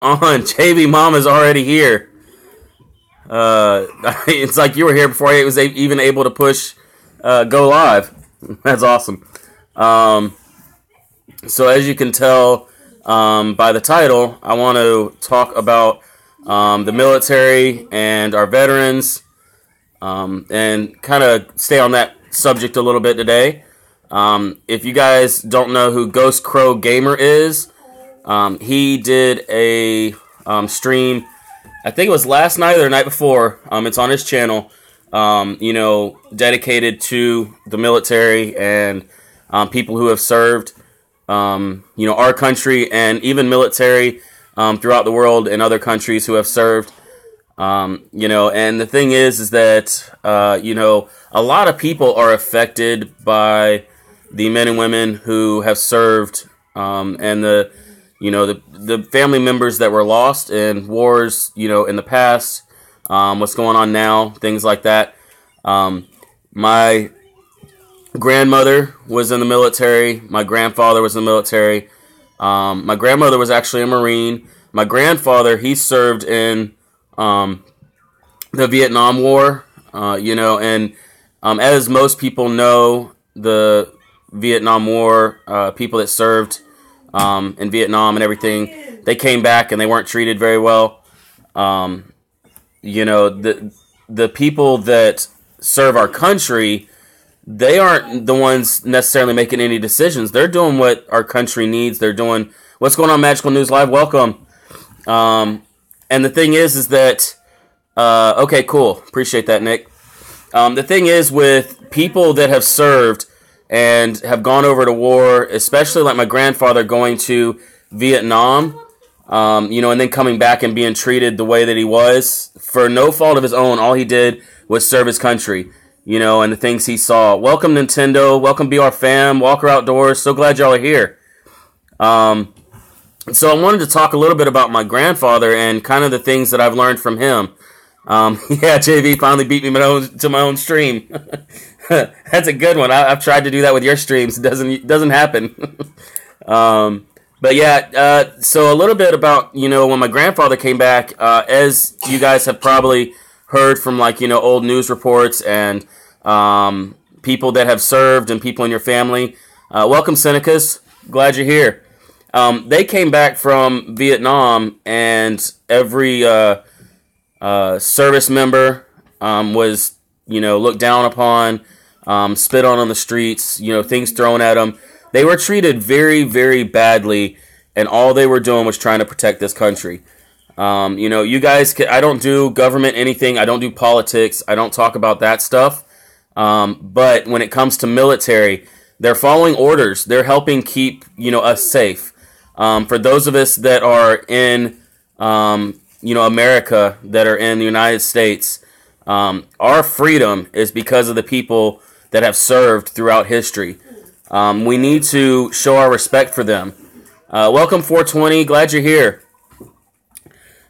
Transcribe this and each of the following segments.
On? JV Mama's already here. It's like you were here before I was even able to push go live. That's awesome. Um, so as you can tell by the title, I want to talk about the military and our veterans, and kind of stay on that subject a little bit today. If you guys don't know who Ghost Crow Gamer is, he did a stream. I think it was last night or the night before. It's on his channel. Dedicated to the military and people who have served. Our country and even military throughout the world and other countries who have served. And the thing is that a lot of people are affected by the men and women who have served, and the family members that were lost in wars, in the past, what's going on now, things like that. My grandmother was in the military. My grandfather was in the military. My grandmother was actually a Marine. My grandfather, he served in the Vietnam War, and as most people know, the Vietnam War, people that served in Vietnam and everything, they came back and they weren't treated very well. The people that serve our country, they aren't the ones necessarily making any decisions. They're doing what our country needs. They're doing what's going on. Magical News Live, welcome. And the thing is that okay, cool. Appreciate that, Nick. The thing is with people that have served and have gone over to war, especially like my grandfather going to Vietnam, and then coming back and being treated the way that he was for no fault of his own. All he did was serve his country, and the things he saw. Welcome, Nintendo. Welcome, BR Fam. Walker Outdoors. So glad y'all are here. So I wanted to talk a little bit about my grandfather and kind of the things that I've learned from him. Yeah, JV finally beat me to my own stream. That's a good one. I've tried to do that with your streams. It doesn't happen. But yeah, so a little bit about, when my grandfather came back, as you guys have probably heard from old news reports and people that have served and people in your family. Welcome, Senecas. Glad you're here. They came back from Vietnam, and every service member was, looked down upon, spit on the streets, things thrown at them. They were treated very, very badly, and all they were doing was trying to protect this country. You guys, I don't do government anything. I don't do politics. I don't talk about that stuff. But when it comes to military, they're following orders. They're helping keep, us safe. For those of us that are in, America, that are in the United States, our freedom is because of the people that have served throughout history. We need to show our respect for them. Welcome, 420. Glad you're here.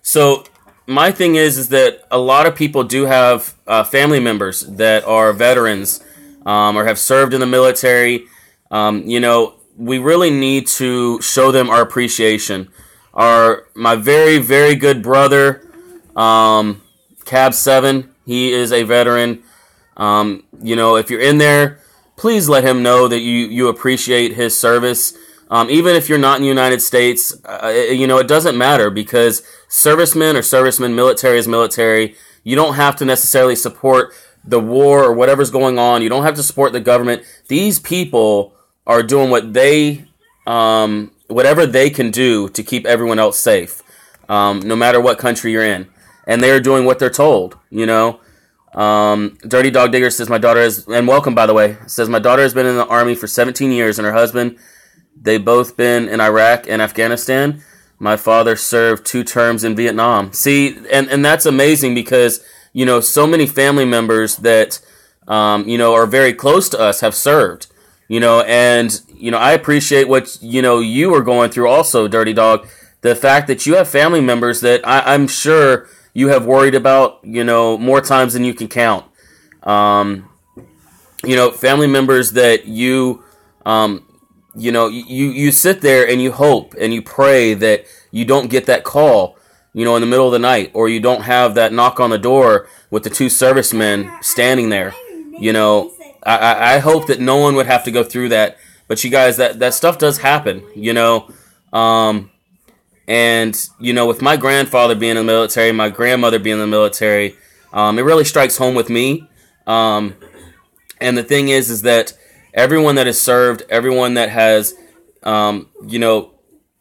So my thing is that a lot of people do have family members that are veterans or have served in the military. We really need to show them our appreciation. My very, very good brother, Cab 7, he is a veteran. If you're in there, please let him know that you appreciate his service. Even if you're not in the United States, it doesn't matter, because servicemen are servicemen, military is military. You don't have to necessarily support the war or whatever's going on. You don't have to support the government. These people are doing whatever they can do to keep everyone else safe, no matter what country you're in. And they're doing what they're told, Dirty Dog Digger says my daughter is, and welcome, by the way, says my daughter has been in the Army for 17 years, and her husband, they both been in Iraq and Afghanistan. My father served 2 terms in Vietnam. See, and that's amazing, because, so many family members that, are very close to us have served, and, I appreciate what, you were going through also, Dirty Dog. The fact that you have family members that I'm sure you have worried about, more times than you can count. Family members that you sit there and you hope and you pray that you don't get that call, in the middle of the night, or you don't have that knock on the door with the two servicemen standing there. I hope that no one would have to go through that. But you guys, that stuff does happen, And, with my grandfather being in the military, my grandmother being in the military, it really strikes home with me. And the thing is that everyone that has served, everyone that has,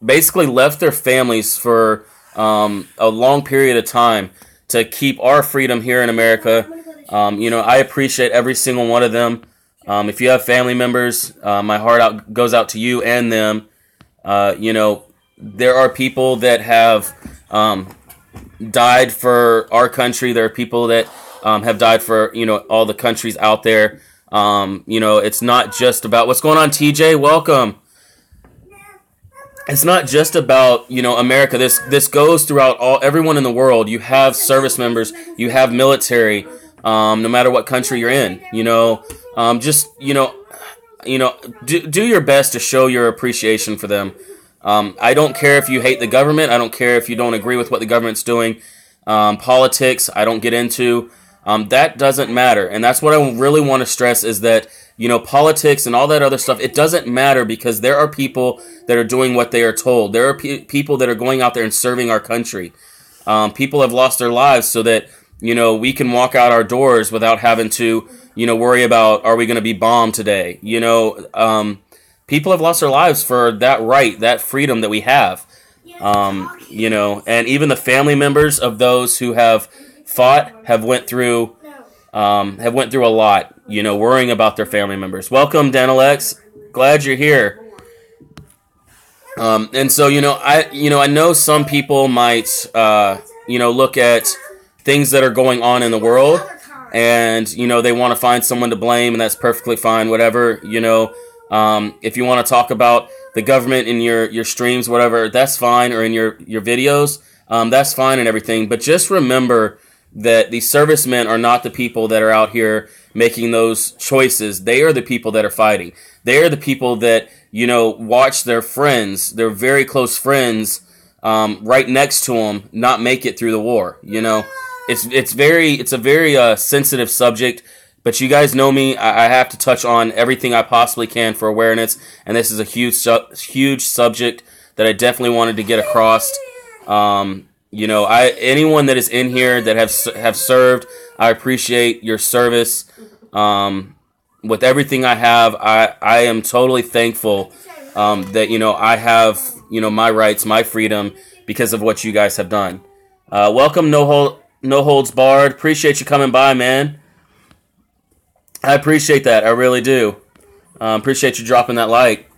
basically left their families for a long period of time to keep our freedom here in America. I appreciate every single one of them. If you have family members, my heart goes out to you and them. There are people that have died for our country. There are people that have died for, all the countries out there. It's not just about what's going on, TJ. Welcome. It's not just about, America. This goes throughout everyone in the world. You have service members. You have military. No matter what country you're in, do your best to show your appreciation for them. I don't care if you hate the government. I don't care if you don't agree with what the government's doing. Politics, I don't get into. That doesn't matter. And that's what I really want to stress is that, politics and all that other stuff, it doesn't matter because there are people that are doing what they are told. There are people that are going out there and serving our country. People have lost their lives so that, we can walk out our doors without having to, worry about, are we going to be bombed today? People have lost their lives for that right, that freedom that we have. And even the family members of those who have fought have went through a lot, worrying about their family members. Welcome, Danalex. Glad you're here. And so, I know some people might, look at things that are going on in the world and, they want to find someone to blame, and that's perfectly fine, whatever, if you want to talk about the government in your streams, whatever, that's fine, or in your videos, that's fine and everything. But just remember that the servicemen are not the people that are out here making those choices. They are the people that are fighting. They are the people that, watch their friends, their very close friends, right next to them not make it through the war. It's a very sensitive subject. But you guys know me. I have to touch on everything I possibly can for awareness, and this is a huge subject that I definitely wanted to get across. Anyone that is in here that have served, I appreciate your service. With everything I have, I am totally thankful that I have my rights, my freedom because of what you guys have done. Welcome, No Holds Barred. Appreciate you coming by, man. I appreciate that. I really do. Appreciate you dropping that like.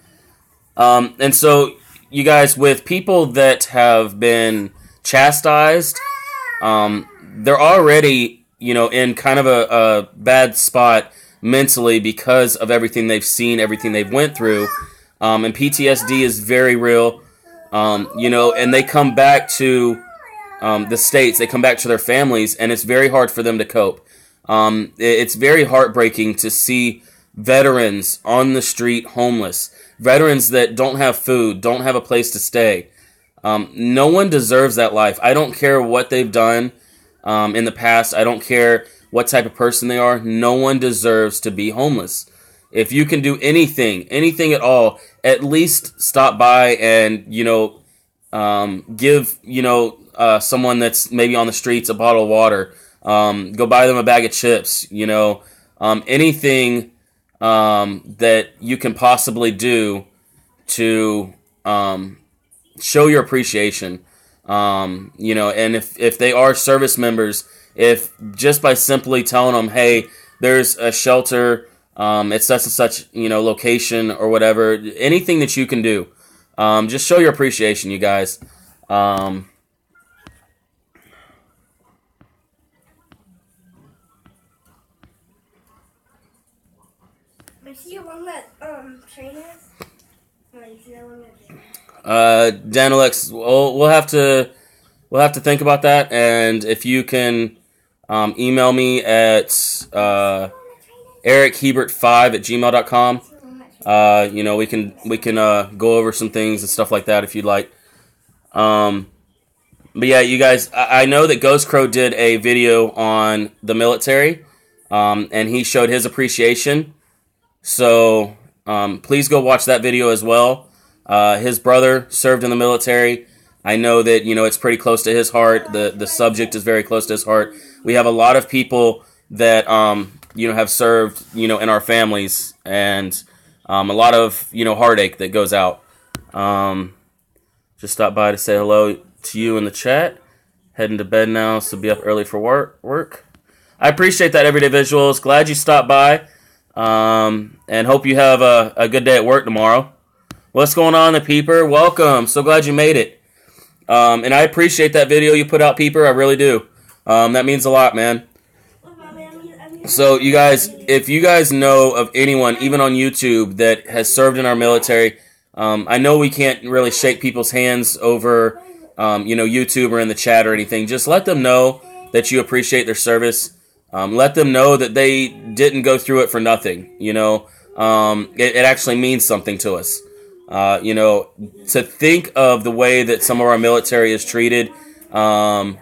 And so, you guys, with people that have been chastised, they're already, in kind of a bad spot mentally because of everything they've seen, everything they've went through. And PTSD is very real, and they come back to the States, they come back to their families, and it's very hard for them to cope. It's very heartbreaking to see veterans on the street homeless, veterans that don't have food, don't have a place to stay. No one deserves that life. I don't care what they've done in the past. I don't care what type of person they are. No one deserves to be homeless. If you can do anything at all, at least stop by and, give, someone that's maybe on the streets a bottle of water. Go buy them a bag of chips, anything that you can possibly do to show your appreciation. And if they are service members, if just by simply telling them, hey, there's a shelter, it's such and such, location or whatever, anything that you can do, just show your appreciation, you guys. Danalex, we'll have to think about that, and if you can email me at erichebert5@gmail.com. We can go over some things and stuff like that if you'd like. But yeah, you guys, I know that Ghost Crow did a video on the military, and he showed his appreciation. So please go watch that video as well. His brother served in the military. I know that, it's pretty close to his heart. The subject is very close to his heart. We have a lot of people that, have served, in our families, and a lot of, heartache that goes out. Just stopped by to say hello to you in the chat. Heading to bed now, so be up early for work. I appreciate that, Everyday Visuals. Glad you stopped by, and hope you have a good day at work tomorrow. What's going on, the Peeper? Welcome. So glad you made it. And I appreciate that video you put out, Peeper. I really do. That means a lot, man. So, you guys, if you guys know of anyone, even on YouTube, that has served in our military, I know we can't really shake people's hands over, YouTube or in the chat or anything. Just let them know that you appreciate their service. Let them know that they didn't go through it for nothing. It actually means something to us. To think of the way that some of our military is treated back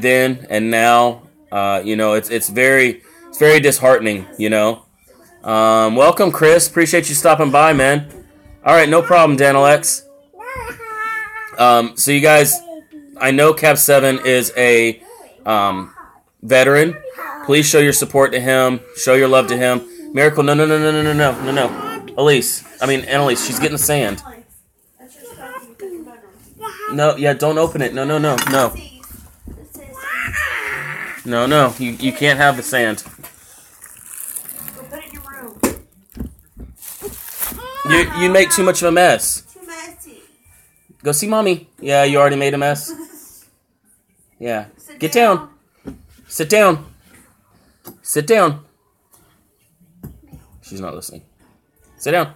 then and now, it's very disheartening. Welcome, Chris. Appreciate you stopping by, man. All right, no problem, Danalex. So you guys, I know Cap 7 is a veteran. Please show your support to him. Show your love to him. Miracle, no. Annalise, she's getting the sand. No, yeah, don't open it. No. No, you can't have the sand. Go put it in your room. You make too much of a mess. Too messy. Go see mommy. Yeah, you already made a mess. Yeah. Get down. Sit down. Sit down. She's not listening. Sit down.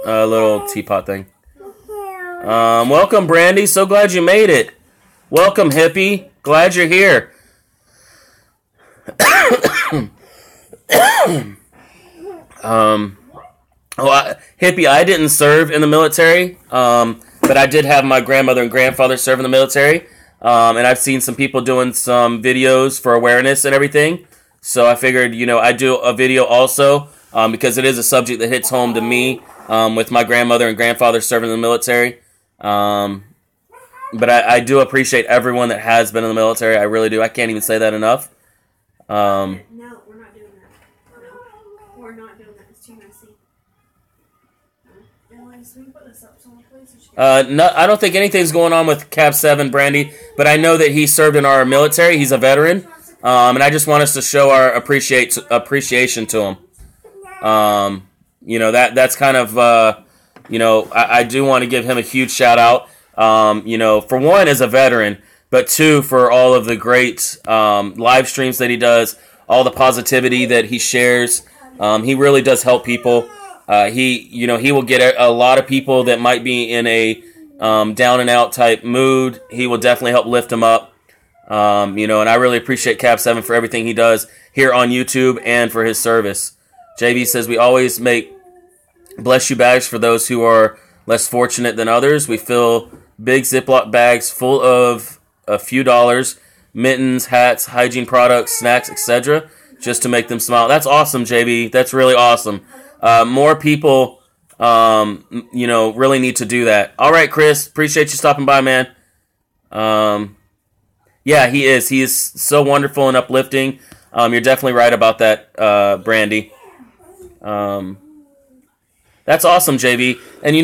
A little teapot thing. Welcome, Brandy. So glad you made it. Welcome, Hippie. Glad you're here. Hippie, I didn't serve in the military, but I did have my grandmother and grandfather serve in the military, and I've seen some people doing some videos for awareness and everything, so I figured, I'd do a video also, because it is a subject that hits home to me, with my grandmother and grandfather serving in the military, but I do appreciate everyone that has been in the military. I really do. I can't even say that enough. No, we're not doing that. No, we're not doing that. It's too messy. Annalise, we can put this up somewhere, please. No, I don't think anything's going on with Cap 7, Brandy, but I know that he served in our military. He's a veteran, and I just want us to show our appreciation to him. That's kind of, I do want to give him a huge shout out. For one, as a veteran, but two, for all of the great live streams that he does, all the positivity that he shares. He really does help people. He will get a lot of people that might be in a down and out type mood. He will definitely help lift them up. And I really appreciate Cap 7 for everything he does here on YouTube and for his service. JV says, we always make bless you bags for those who are less fortunate than others. We fill big Ziploc bags full of a few dollars, mittens, hats, hygiene products, snacks, etc., just to make them smile. That's awesome, JB. That's really awesome. More people, really need to do that. All right, Chris. Appreciate you stopping by, man. Yeah, he is. He is so wonderful and uplifting. You're definitely right about that, Brandy. That's awesome, JB. And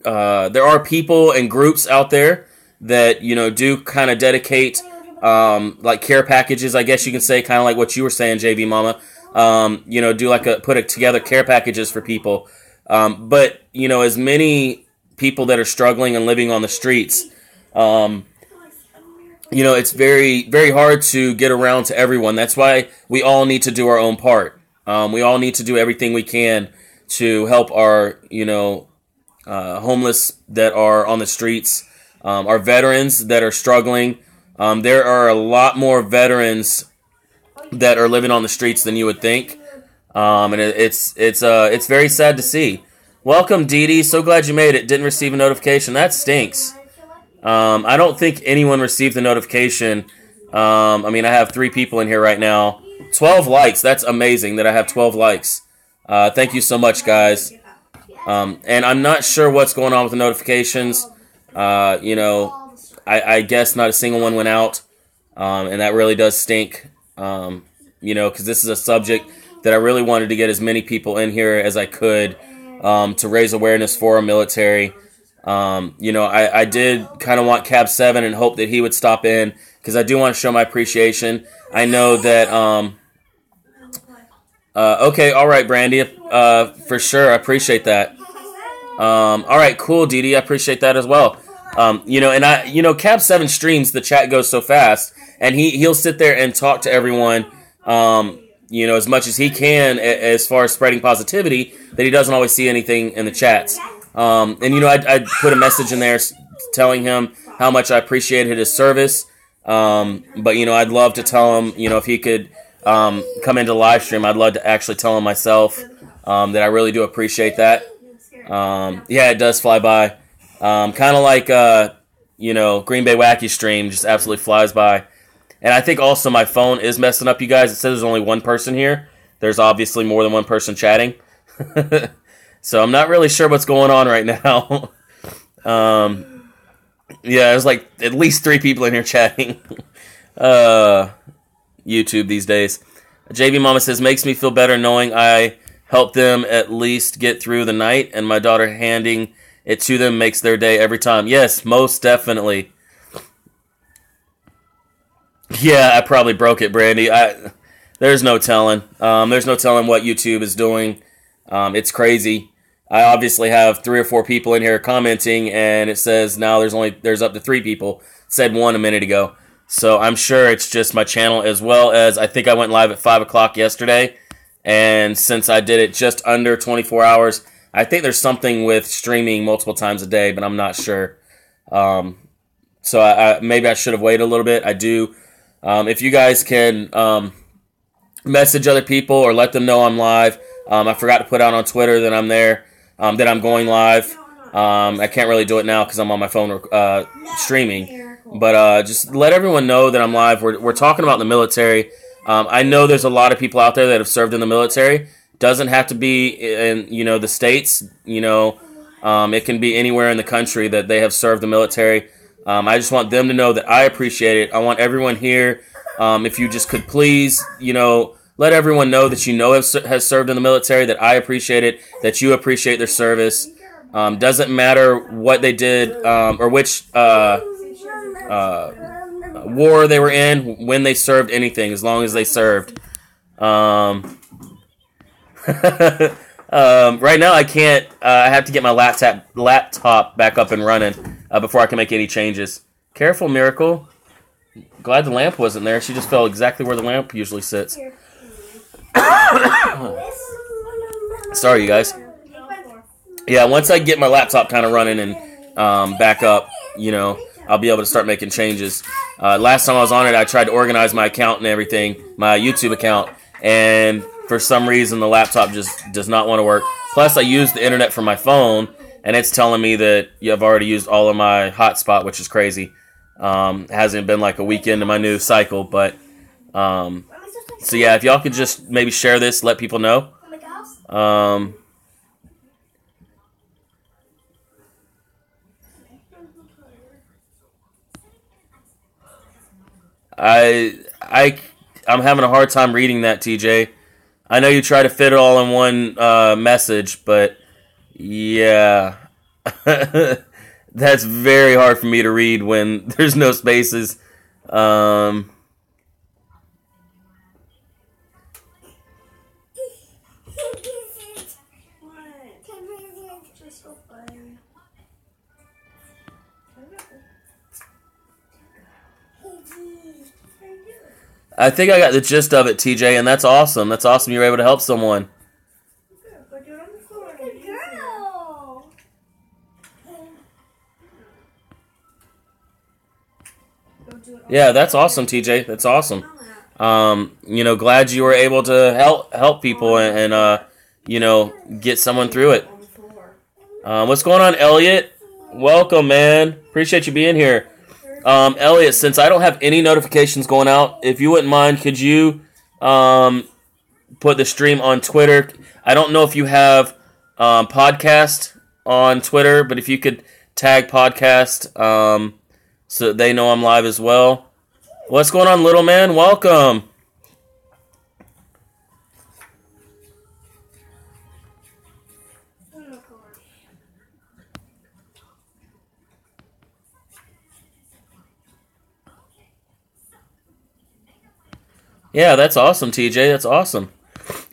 there are people and groups out there that do kind of dedicate like care packages, I guess you can say, kind of like what you were saying, JB Mama. Put together care packages for people. But as many people that are struggling and living on the streets, it's very, very hard to get around to everyone. That's why we all need to do our own part. We all need to do everything we can to help our, homeless that are on the streets, our veterans that are struggling. There are a lot more veterans that are living on the streets than you would think, and it's very sad to see. Welcome, Dee Dee. So glad you made it. Didn't receive a notification. That stinks. I don't think anyone received the notification. I mean, I have 3 people in here right now. 12 likes. That's amazing that I have 12 likes. Thank you so much, guys. And I'm not sure what's going on with the notifications. You know, I guess not a single one went out. And that really does stink. You know, because this is a subject that I really wanted to get as many people in here as I could to raise awareness for our military. You know, I did kind of want Cab 7 and hope that he would stop in because I do want to show my appreciation. I know that, okay, all right, Brandy, for sure, I appreciate that. All right, cool, Dee Dee, I appreciate that as well. You know, and Cab 7 streams, the chat goes so fast, and he'll sit there and talk to everyone, you know, as much as he can as far as spreading positivity, that he doesn't always see anything in the chats. And, you know, I put a message in there telling him how much I appreciated his service. But, you know, I'd love to tell him, you know, if he could come into the live stream, I'd love to actually tell him myself that I really do appreciate that. Yeah, it does fly by. Kind of like, you know, Green Bay Wacky stream just absolutely flies by. And I think also my phone is messing up, you guys. It says there's only one person here. There's obviously more than one person chatting. So I'm not really sure what's going on right now. Yeah, there's like at least 3 people in here chatting. YouTube these days. JV Mama says, makes me feel better knowing I helped them at least get through the night, and my daughter handing it to them makes their day every time. Yes, most definitely. Yeah, I probably broke it, Brandy. There's no telling. There's no telling what YouTube is doing. It's crazy. I obviously have 3 or 4 people in here commenting, and it says now there's up to 3 people. It said 1 a minute ago. So I'm sure it's just my channel, as well as I think I went live at 5 o'clock yesterday. And since I did it just under 24 hours, I think there's something with streaming multiple times a day, but I'm not sure. So maybe I should have waited a little bit. I do. If you guys can message other people or let them know I'm live. I forgot to put out on Twitter that I'm there, that I'm going live. I can't really do it now because I'm on my phone streaming. But just let everyone know that I'm live. We're talking about the military. I know there's a lot of people out there that have served in the military. Doesn't have to be in, you know, the States. You know, it can be anywhere in the country that they have served the military. I just want them to know that I appreciate it. I want everyone here, if you just could please, you know, let everyone know that you know has served in the military, that I appreciate it, that you appreciate their service. Doesn't matter what they did or which war they were in, when they served, anything, as long as they served. Right now I can't. I have to get my laptop back up and running before I can make any changes. Careful, Miracle. Glad the lamp wasn't there. She just fell exactly where the lamp usually sits. Sorry, you guys. Yeah, once I get my laptop kind of running and back up, you know, I'll be able to start making changes. Last time I was on it, I tried to organize my account and everything, my YouTube account, and for some reason the laptop just does not want to work. Plus, I used the internet from my phone, and it's telling me that I've already used all of my hotspot, which is crazy. It hasn't been like a week into my new cycle, but so yeah, if y'all could just maybe share this, let people know. I'm having a hard time reading that, TJ. I know you try to fit it all in one message, but yeah. That's very hard for me to read when there's no spaces. I think I got the gist of it, TJ, and that's awesome. That's awesome you were able to help someone. Yeah, that's awesome, TJ. That's awesome. You know, glad you were able to help people and you know, get someone through it. What's going on, Elliot? Welcome, man. Appreciate you being here. Elliot, since I don't have any notifications going out, if you wouldn't mind, could you put the stream on Twitter? I don't know if you have podcast on Twitter, but if you could tag podcast so they know I'm live as well. What's going on, little man? Welcome. Yeah, that's awesome, TJ. That's awesome.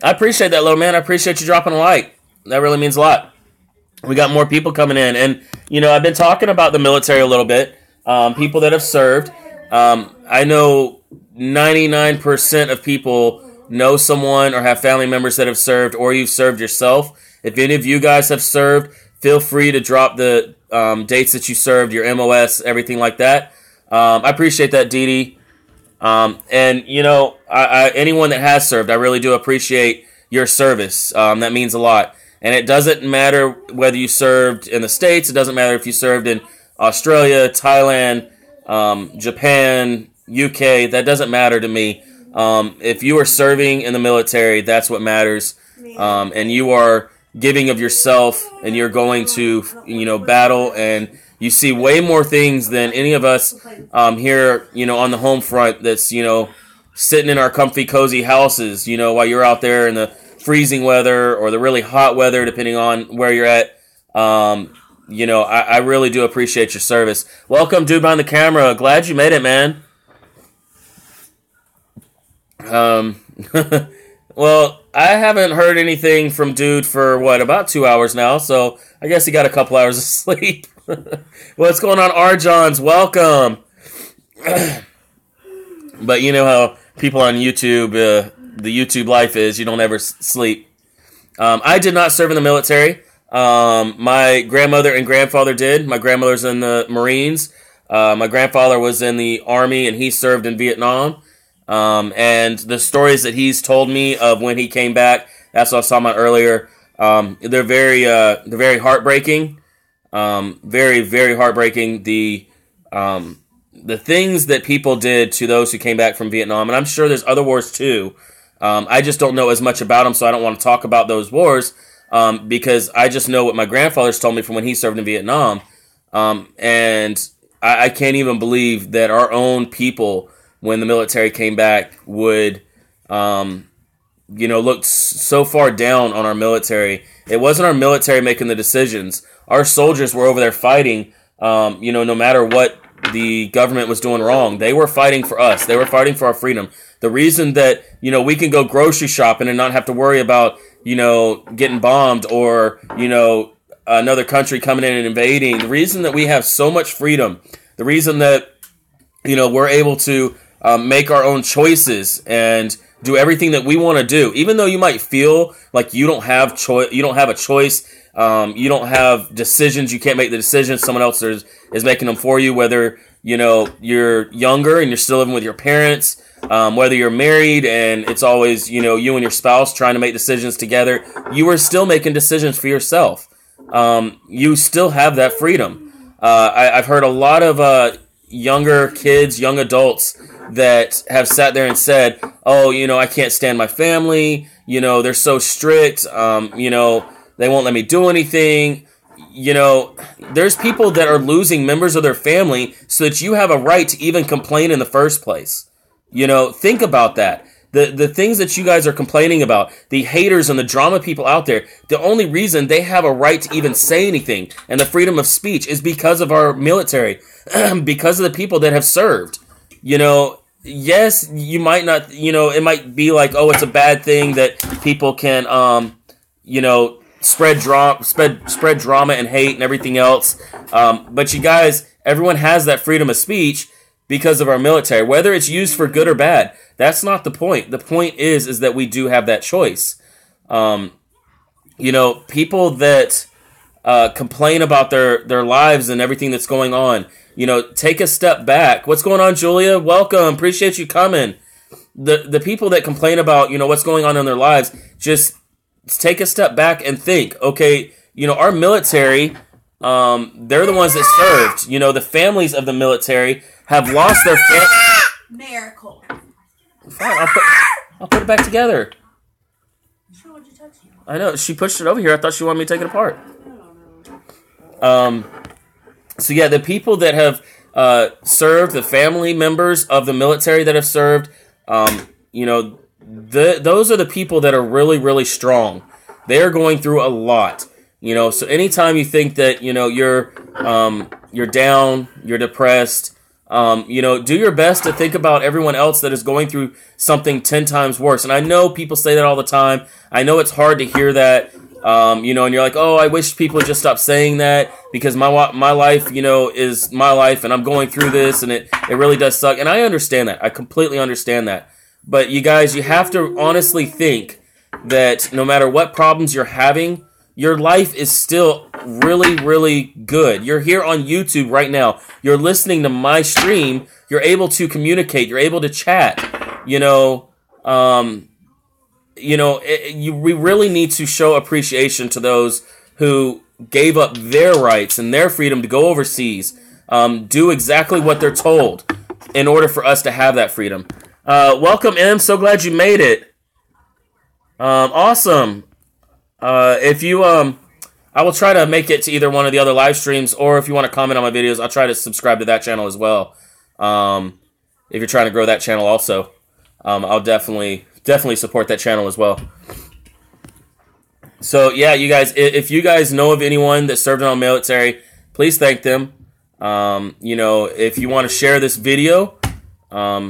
I appreciate that, little man. I appreciate you dropping a like. That really means a lot. We got more people coming in. And, you know, I've been talking about the military a little bit. People that have served. I know 99% of people know someone or have family members that have served, or you've served yourself. If any of you guys have served, feel free to drop the dates that you served, your MOS, everything like that. I appreciate that, Dee Dee. And, you know, anyone that has served, I really do appreciate your service. That means a lot. And it doesn't matter whether you served in the States. It doesn't matter if you served in Australia, Thailand, Japan, UK. That doesn't matter to me. If you are serving in the military, that's what matters. And you are giving of yourself, and you're going to, you know, battle, and you see way more things than any of us here, you know, on the home front that's, you know, sitting in our comfy, cozy houses, you know, while you're out there in the freezing weather or the really hot weather, depending on where you're at. You know, I really do appreciate your service. Welcome, dude behind the camera. Glad you made it, man. Well, I haven't heard anything from dude for, about 2 hours now, so I guess he got a couple hours of sleep. What's going on, R-Johns? Welcome. But you know how people on YouTube, the YouTube life is, you don't ever sleep. I did not serve in the military. My grandmother and grandfather did. My grandmother's in the Marines. My grandfather was in the Army, and he served in Vietnam. And the stories that he's told me of when he came back, that's what I was talking about earlier. They're very heartbreaking. Very, very heartbreaking. The things that people did to those who came back from Vietnam, and I'm sure there's other wars too. I just don't know as much about them, so I don't want to talk about those wars, because I just know what my grandfather's told me from when he served in Vietnam. And I can't even believe that our own people, when the military came back, would, look so far down on our military. It wasn't our military making the decisions. Our soldiers were over there fighting, no matter what the government was doing wrong. They were fighting for us. They were fighting for our freedom. The reason that, we can go grocery shopping and not have to worry about, getting bombed or, another country coming in and invading. The reason that we have so much freedom, the reason that, we're able to make our own choices and do everything that we want to do, even though you might feel like you don't have a choice, you don't have decisions, you can't make the decisions, someone else is making them for you, whether, you're younger and you're still living with your parents, whether you're married and it's always, you and your spouse trying to make decisions together, you are still making decisions for yourself. You still have that freedom. I've heard a lot of younger kids, young adults that have sat there and said, oh, I can't stand my family, they're so strict, they won't let me do anything. There's people that are losing members of their family so that you have a right to even complain in the first place. Think about that. The things that you guys are complaining about, the haters and the drama people out there, the only reason they have a right to even say anything and the freedom of speech is because of our military, because of the people that have served. Yes, you might not, it might be like, oh, it's a bad thing that people can, spread drama and hate and everything else. But you guys, everyone has that freedom of speech because of our military, whether it's used for good or bad. That's not the point. The point is that we do have that choice. People that complain about their lives and everything that's going on, take a step back. What's going on, Julia? Welcome. Appreciate you coming. The people that complain about, what's going on in their lives, just take a step back and think, okay, our military, they're the ones that served. The families of the military have lost their Miracle. Fine, I'll put it back together. I know, she pushed it over here. I thought she wanted me to take it apart. So yeah, the people that have served, the family members of the military that have served, those are the people that are really, really strong. They're going through a lot. So anytime you think that, you're down, you're depressed, do your best to think about everyone else that is going through something 10 times worse. And I know people say that all the time. I know it's hard to hear that, and you're like, oh, I wish people would just stop saying that because my life, is my life and I'm going through this and it really does suck. And I understand that. I completely understand that. But you guys, you have to honestly think that no matter what problems you're having, your life is still really, really good. You're here on YouTube right now. You're listening to my stream. You're able to communicate. You're able to chat. We really need to show appreciation to those who gave up their rights and their freedom to go overseas, do exactly what they're told in order for us to have that freedom. Welcome, M. So glad you made it. Awesome. If you, I will try to make it to either one of the other live streams, or if you want to comment on my videos, I'll try to subscribe to that channel as well. If you're trying to grow that channel also, I'll definitely support that channel as well. So yeah, you guys, if you guys know of anyone that served in the military, please thank them. If you want to share this video,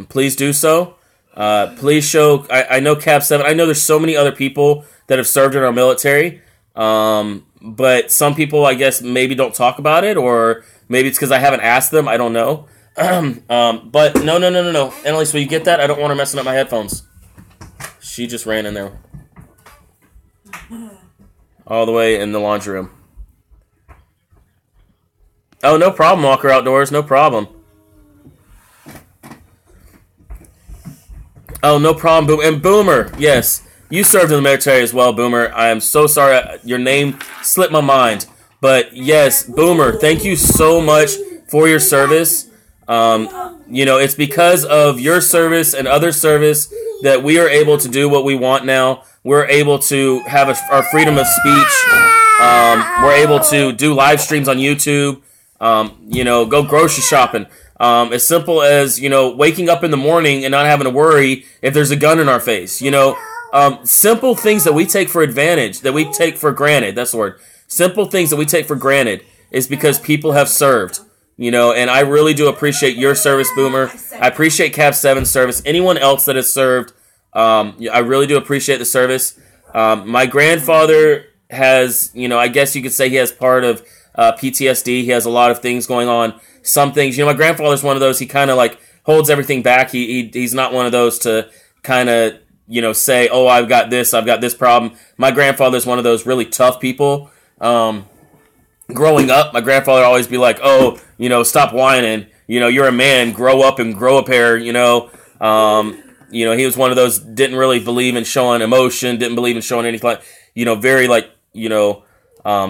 please do so. Please show, I know Cab 7, I know there's so many other people that have served in our military, but some people, I guess, maybe don't talk about it, or maybe it's because I haven't asked them, I don't know. But no. Annalise, will you get that? I don't want her messing up my headphones. She just ran in there. All the way in the laundry room. Oh, no problem, Walker Outdoors, no problem. Oh, no problem, and Boomer, yes. You served in the military as well, Boomer. I am so sorry. Your name slipped my mind. But yes, Boomer, thank you so much for your service. It's because of your service and other service that we are able to do what we want now. We're able to have our freedom of speech. We're able to do live streams on YouTube. Go grocery shopping. As simple as, waking up in the morning and not having to worry if there's a gun in our face. Simple things that we take for advantage, that we take for granted, that's the word. Simple things that we take for granted is because people have served, and I really do appreciate your service, Boomer. I appreciate Cab 7's service. Anyone else that has served, I really do appreciate the service. My grandfather has, I guess you could say he has part of PTSD. He has a lot of things going on. Some things, my grandfather's one of those, he kind of like holds everything back. He's not one of those to kind of, say, oh, I've got this problem. My grandfather's one of those really tough people. Growing up, my grandfather would always be like, oh, stop whining. You're a man, grow up and grow a pair, he was one of those, didn't really believe in showing emotion, didn't believe in showing anything, very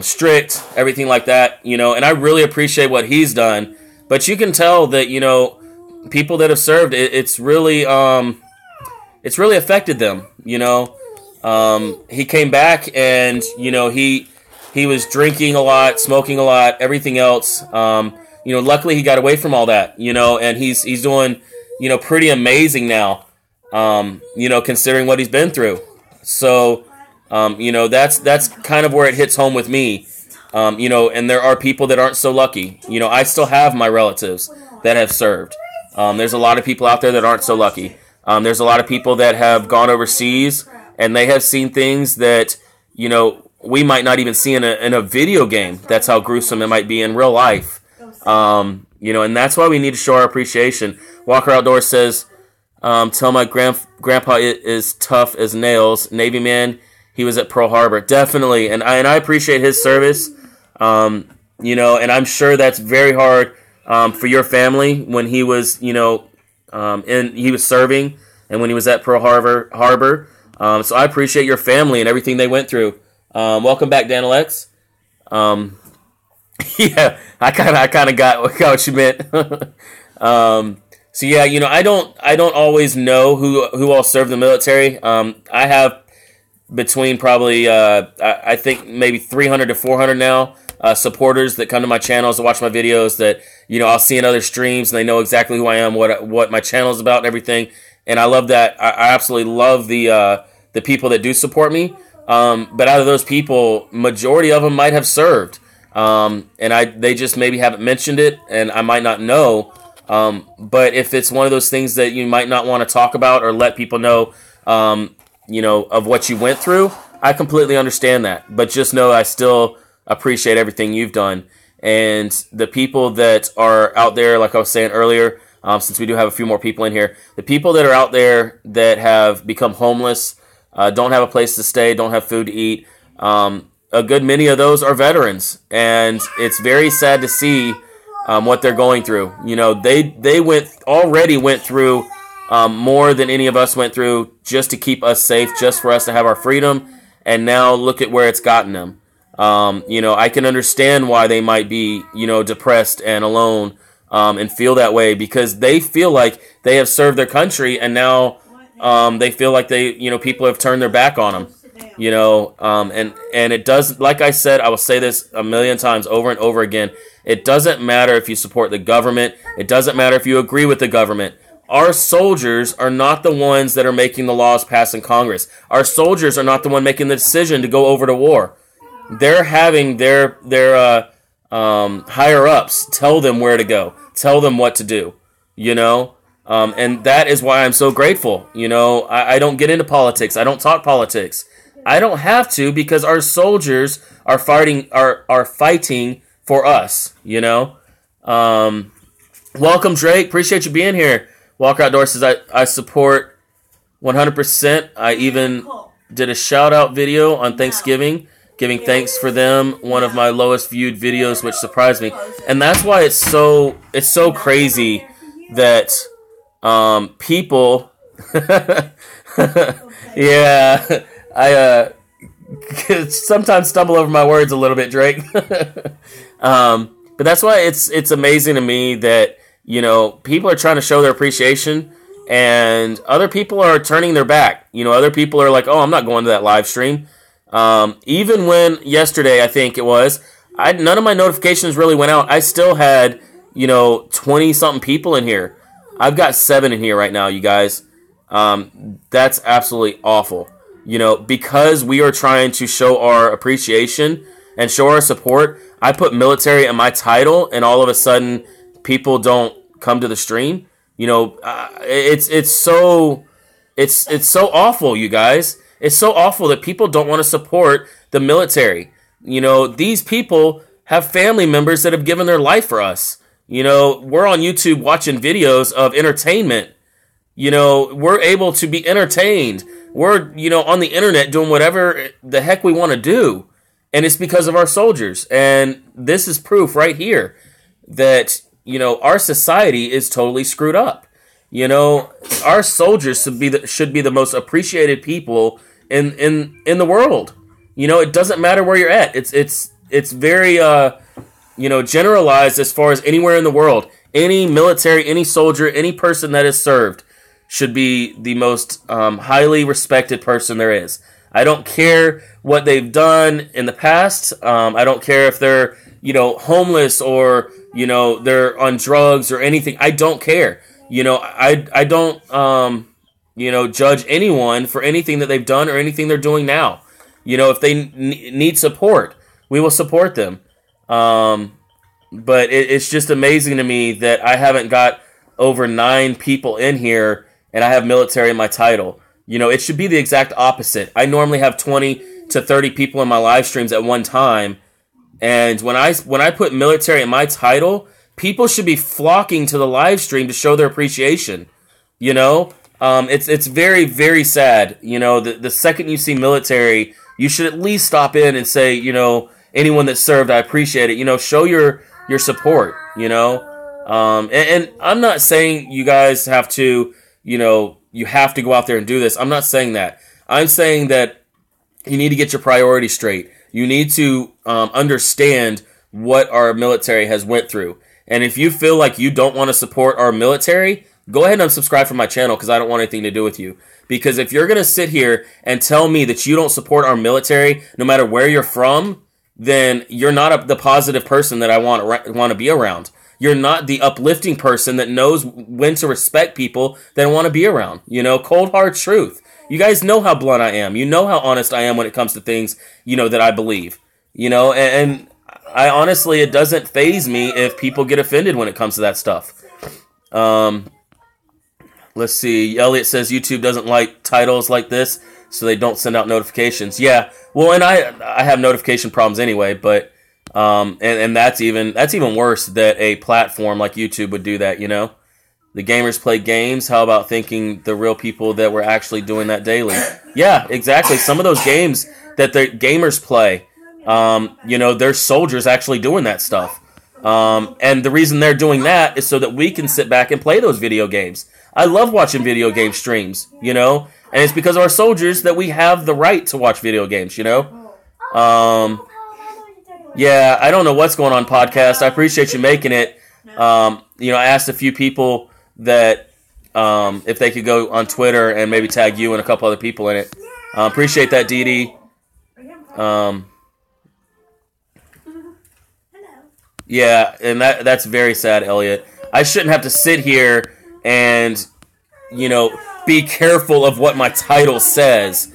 strict, everything like that, and I really appreciate what he's done. But you can tell that, people that have served, it's really affected them, He came back and, he was drinking a lot, smoking a lot, everything else. Luckily he got away from all that, and he's doing, pretty amazing now, considering what he's been through. So, that's kind of where it hits home with me. And there are people that aren't so lucky. I still have my relatives that have served. There's a lot of people out there that aren't so lucky. There's a lot of people that have gone overseas and they have seen things that, we might not even see in a video game. That's how gruesome it might be in real life. And that's why we need to show our appreciation. Walker Outdoors says, tell my grandpa it is tough as nails. Navy man, he was at Pearl Harbor. Definitely. And I appreciate his service. And I'm sure that's very hard for your family when he was, he was serving and when he was at Pearl Harbor. So I appreciate your family and everything they went through. Welcome back, Dan Alex. Yeah, I kind of got what you meant. So yeah, I don't always know who all served in the military. I have between probably I think maybe 300 to 400 now supporters that come to my channels to watch my videos. That I'll see in other streams, and they know exactly who I am, what my channel is about, and everything. And I love that. I absolutely love the people that do support me. But out of those people, majority of them might have served. And they just maybe haven't mentioned it, and I might not know. But if it's one of those things that you might not want to talk about or let people know, of what you went through, I completely understand that. But just know I still appreciate everything you've done. And the people that are out there, like I was saying earlier, since we do have a few more people in here, the people that are out there that have become homeless, don't have a place to stay, don't have food to eat, a good many of those are veterans, and it's very sad to see what they're going through. They already went through more than any of us went through just to keep us safe, just for us to have our freedom, and now look at where it's gotten them. I can understand why they might be, depressed and alone, and feel that way, because they feel like they have served their country, and now they feel like people have turned their back on them. And it does, like I said, I will say this a million times over and over again. It doesn't matter if you support the government. It doesn't matter if you agree with the government. Our soldiers are not the ones that are making the laws pass in Congress. Our soldiers are not the one making the decision to go over to war. They're having their higher ups tell them where to go, tell them what to do, and that is why I'm so grateful. I don't get into politics. I don't talk politics. I don't have to, because our soldiers are fighting for us. Welcome, Drake. Appreciate you being here. Walker Outdoors says I support 100%. I even did a shout out video on Thanksgiving, giving thanks for them. One of my lowest viewed videos, which surprised me, and that's why it's so crazy that people. Yeah. I sometimes stumble over my words a little bit, Drake. But that's why it's amazing to me that people are trying to show their appreciation, and other people are turning their back. Other people are like, "Oh, I'm not going to that live stream." Even when yesterday, I think it was, none of my notifications really went out. I still had 20 something people in here. I've got 7 in here right now, you guys. That's absolutely awful. Because we are trying to show our appreciation and show our support, I put military in my title, and all of a sudden, people don't come to the stream. It's so awful, you guys. It's so awful that people don't want to support the military. These people have family members that have given their life for us. We're on YouTube watching videos of entertainment. We're able to be entertained. We're, on the internet doing whatever the heck we want to do. And it's because of our soldiers. And this is proof right here that, our society is totally screwed up. Our soldiers should be the most appreciated people in the world. It doesn't matter where you're at. It's very, generalized as far as anywhere in the world. Any military, any soldier, any person that has served should be the most highly respected person there is. I don't care what they've done in the past. I don't care if they're, homeless or, they're on drugs or anything. I don't care. I don't, judge anyone for anything that they've done or anything they're doing now. If they need support, we will support them. But it's just amazing to me that I haven't got over 9 people in here, and I have military in my title. It should be the exact opposite. I normally have 20 to 30 people in my live streams at one time, and when I put military in my title, people should be flocking to the live stream to show their appreciation. It's very, very sad. The second you see military, you should at least stop in and say, anyone that served, I appreciate it. Show your support. And I'm not saying you guys have to, you have to go out there and do this. I'm not saying that. I'm saying that you need to get your priorities straight. You need to understand what our military has went through. And if you feel like you don't want to support our military, go ahead and unsubscribe from my channel because I don't want anything to do with you. Because if you're going to sit here and tell me that you don't support our military, no matter where you're from, then you're not the positive person that I want to be around. You're not the uplifting person that knows when to respect people that I want to be around. You know, cold hard truth. You guys know how blunt I am. You know how honest I am when it comes to things, you know, that I believe. You know, and I honestly, it doesn't faze me if people get offended when it comes to that stuff. Let's see. Elliot says YouTube doesn't like titles like this, so they don't send out notifications. Yeah, well, and I have notification problems anyway, but and that's even worse that a platform like YouTube would do that. You know, the gamers play games. How about thinking the real people that were actually doing that daily? Yeah, exactly. Some of those games that the gamers play, you know, there's soldiers actually doing that stuff. And the reason they're doing that is so that we can sit back and play those video games. I love watching video game streams, you know, and it's because of our soldiers that we have the right to watch video games, you know. Yeah, I don't know what's going on, podcast. I appreciate you making it. You know, I asked a few people that if they could go on Twitter and maybe tag you and a couple other people in it. Appreciate that, Dee Dee. Yeah, and that's very sad, Elliot. I shouldn't have to sit here and, you know, be careful of what my title says,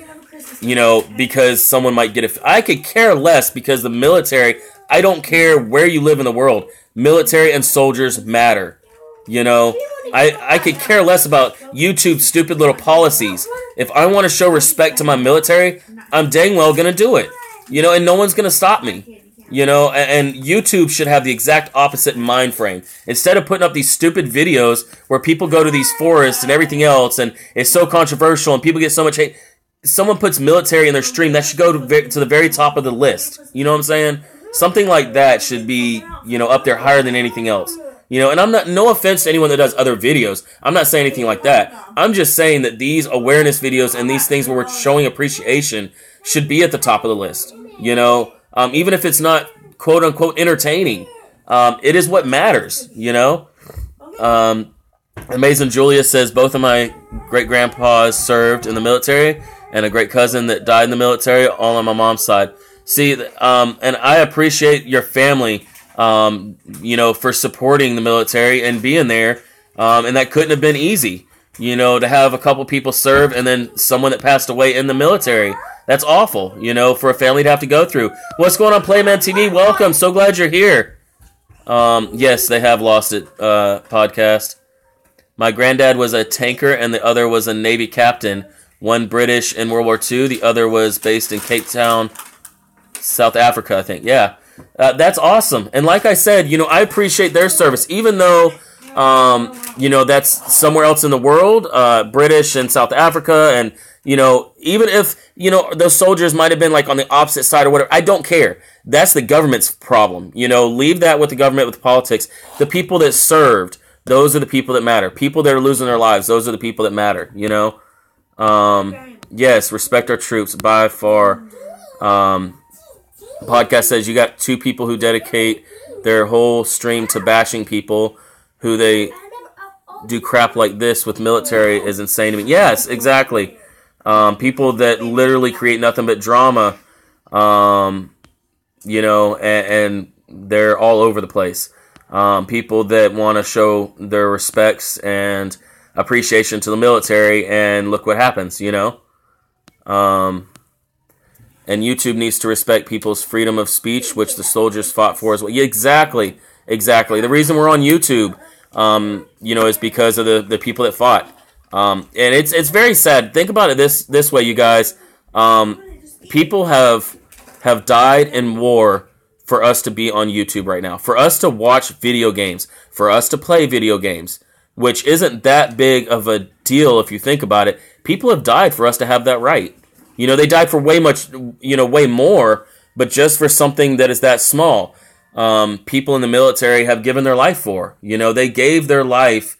you know, because someone might get it. I could care less because the military, I don't care where you live in the world. Military and soldiers matter. You know, I could care less about YouTube's stupid little policies. If I want to show respect to my military, I'm dang well going to do it. You know, and no one's going to stop me. You know, and YouTube should have the exact opposite mind frame. Instead of putting up these stupid videos where people go to these forests and everything else, and it's so controversial and people get so much hate, someone puts military in their stream, that should go to the very top of the list. You know what I'm saying? Something like that should be, you know, up there higher than anything else. You know, and I'm not, no offense to anyone that does other videos. I'm not saying anything like that. I'm just saying that these awareness videos and these things where we're showing appreciation should be at the top of the list. You know, even if it's not quote unquote entertaining, it is what matters, you know. Amazing Julia says both of my great grandpas served in the military, and a great cousin that died in the military, all on my mom's side. See, and I appreciate your family, you know, for supporting the military and being there, and that couldn't have been easy, you know, to have a couple people serve and then someone that passed away in the military. That's awful, you know, for a family to have to go through. What's going on, Playman TV? Welcome. So glad you're here. Yes, they have lost it, podcast. My granddad was a tanker and the other was a Navy captain. One British in World War II. The other was based in Cape Town, South Africa, I think. Yeah, that's awesome. And like I said, you know, I appreciate their service, even though, you know, that's somewhere else in the world, British and South Africa, and you know, even if, you know, those soldiers might have been like on the opposite side or whatever, I don't care. That's the government's problem. You know, leave that with the government, with politics. The people that served, those are the people that matter. People that are losing their lives, those are the people that matter, you know. Yes, respect our troops by far. Podcast says you got two people who dedicate their whole stream to bashing people who they do crap like this with military is insane to me. Yes, exactly. People that literally create nothing but drama, you know, and they're all over the place. People that want to show their respects and appreciation to the military, and look what happens, you know. And YouTube needs to respect people's freedom of speech, which the soldiers fought for as well. Yeah, exactly. The reason we're on YouTube, you know, is because of the people that fought. And it's very sad. Think about it this way, you guys. People have died in war for us to be on YouTube right now, for us to watch video games, for us to play video games, which isn't that big of a deal if you think about it. People have died for us to have that right. You know, they died for way more, but just for something that is that small. People in the military have given their life for. You know, they gave their life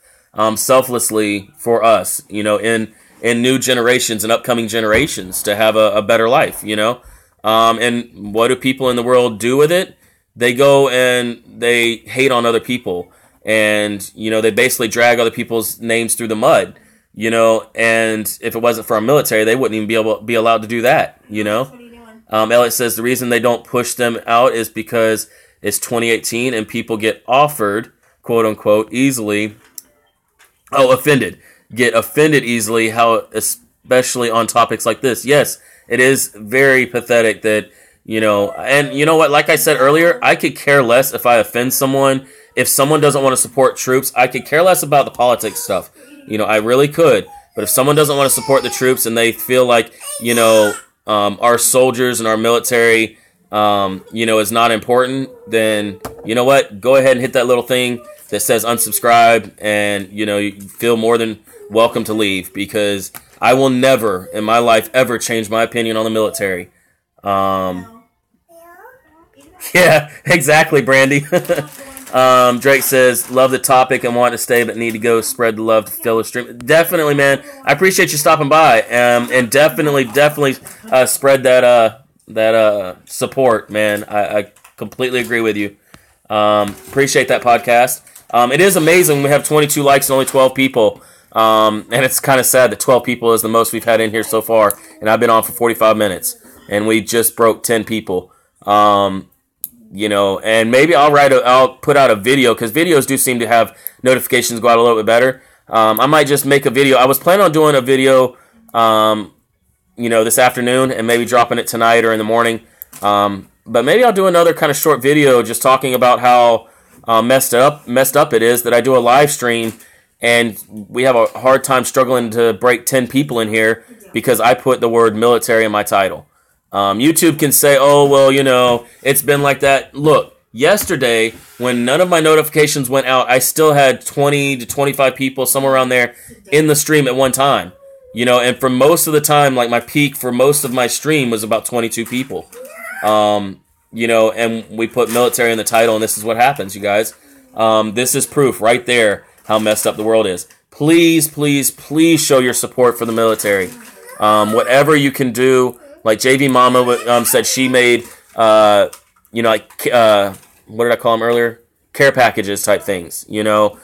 selflessly for us, you know, in new generations and upcoming generations to have a better life, you know. And what do people in the world do with it? They go and they hate on other people. And, you know, they basically drag other people's names through the mud, you know. And if it wasn't for our military, they wouldn't even be allowed to do that, you know. What are you doing? Elliot says the reason they don't push them out is because it's 2018 and people get offered, quote unquote, easily. Oh, offended. Get offended easily, how especially on topics like this. Yes, it is very pathetic that, you know, and you know what, like I said earlier, I could care less if I offend someone. If someone doesn't want to support troops, I could care less about the politics stuff. You know, I really could. But if someone doesn't want to support the troops and they feel like, you know, our soldiers and our military, you know, is not important, then, you know what, go ahead and hit that little thing that says unsubscribe, and, you know, you feel more than welcome to leave, because I will never in my life ever change my opinion on the military. Yeah, exactly, Brandy. Drake says, love the topic and want to stay, but need to go spread the love to fill the stream. Definitely, man. I appreciate you stopping by, and definitely spread that support, man. I completely agree with you. Appreciate that podcast. It is amazing we have 22 likes and only 12 people. And it's kind of sad that 12 people is the most we've had in here so far, and I've been on for 45 minutes, and we just broke 10 people. You know, and maybe I'll put out a video, because videos do seem to have notifications go out a little bit better. I might just make a video. I was planning on doing a video, you know, this afternoon, and maybe dropping it tonight or in the morning. But maybe I'll do another kind of short video just talking about how messed up it is that I do a live stream, and we have a hard time struggling to break 10 people in here because I put the word military in my title. YouTube can say, oh, well, you know, it's been like that. Look, yesterday, when none of my notifications went out, I still had 20 to 25 people, somewhere around there, in the stream at one time. You know, and for most of the time, like my peak for most of my stream was about 22 people. You know, and we put military in the title, and this is what happens, you guys. This is proof right there how messed up the world is. Please, please, please show your support for the military. Whatever you can do. Like JV Mama said, she made, you know, like, what did I call them earlier? Care packages type things, you know.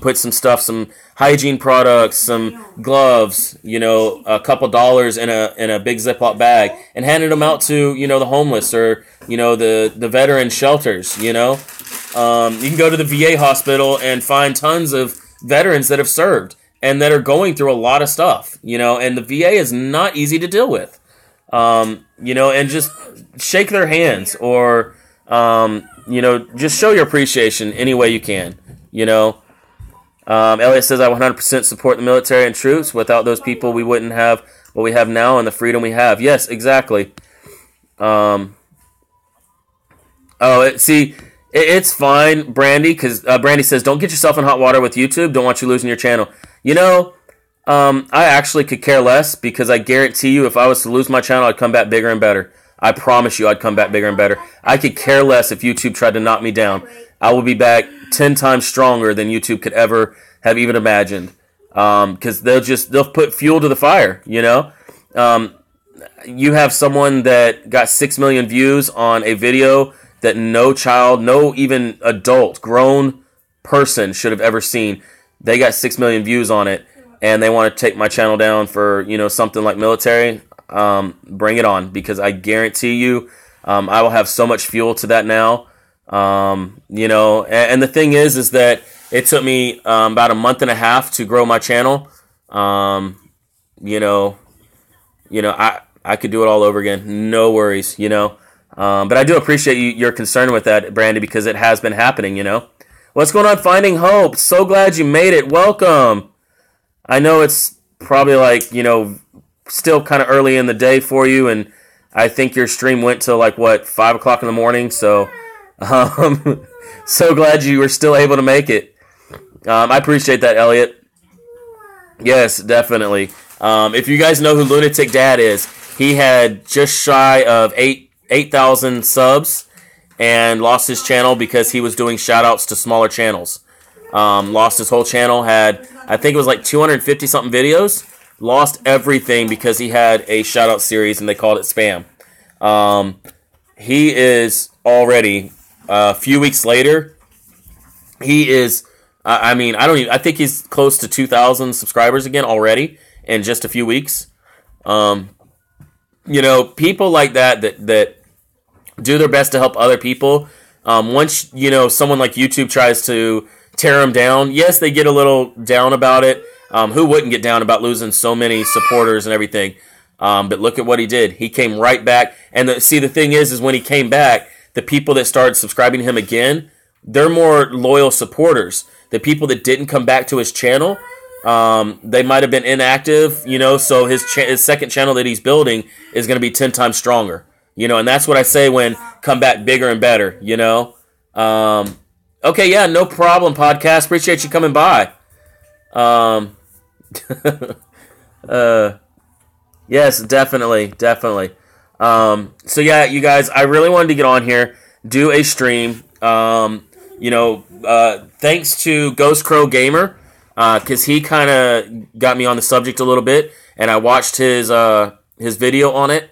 Put some stuff, some hygiene products, some gloves, you know, a couple dollars in a big Ziploc bag, and handed them out to, you know, the homeless, or, you know, the veteran shelters, you know. You can go to the VA hospital and find tons of veterans that have served and that are going through a lot of stuff, you know, and the VA is not easy to deal with. You know, and just shake their hands, or, you know, just show your appreciation any way you can, you know. Elliot says, I 100% support the military and troops. Without those people, we wouldn't have what we have now and the freedom we have. Yes, exactly. It's fine, Brandy, because Brandy says, don't get yourself in hot water with YouTube. Don't want you losing your channel. You know, I actually could care less, because I guarantee you, if I was to lose my channel, I'd come back bigger and better. I promise you I'd come back bigger and better. I could care less if YouTube tried to knock me down. I will be back 10 times stronger than YouTube could ever have even imagined. Because they'll put fuel to the fire, you know? You have someone that got 6 million views on a video that no child, no even adult, grown person should have ever seen. They got 6 million views on it, and they want to take my channel down for, you know, something like military. Bring it on, because I guarantee you, I will have so much fuel to that now. You know, and the thing is that it took me about a month and a half to grow my channel. You know, I could do it all over again. No worries, you know. But I do appreciate your concern with that, Brandy, because it has been happening, you know. What's going on, Finding Hope? So glad you made it. Welcome. I know it's probably like, you know, still kind of early in the day for you, and I think your stream went to like, what, 5 o'clock in the morning, so so glad you were still able to make it. I appreciate that, Elliot. Yes, definitely. If you guys know who Lunatic Dad is, he had just shy of 8,000 subs and lost his channel because he was doing shout-outs to smaller channels. Lost his whole channel, had, I think it was like 250-something videos. Lost everything because he had a shout-out series and they called it spam. He is already a few weeks later. He is. I think he's close to 2,000 subscribers again already in just a few weeks. People like that do their best to help other people. Once someone like YouTube tries to tear them down, yes, they get a little down about it. Who wouldn't get down about losing so many supporters and everything? But look at what he did. He came right back. And the thing is when he came back, the people that started subscribing to him again, they're more loyal supporters. The people that didn't come back to his channel, they might have been inactive, so his second channel that he's building is going to be 10 times stronger, and that's what I say when come back bigger and better, Okay, yeah, no problem, podcast. Appreciate you coming by. Yes, definitely. So yeah, you guys, I really wanted to get on here, do a stream. Thanks to Ghost Crow Gamer, because he kind of got me on the subject a little bit, and I watched his video on it,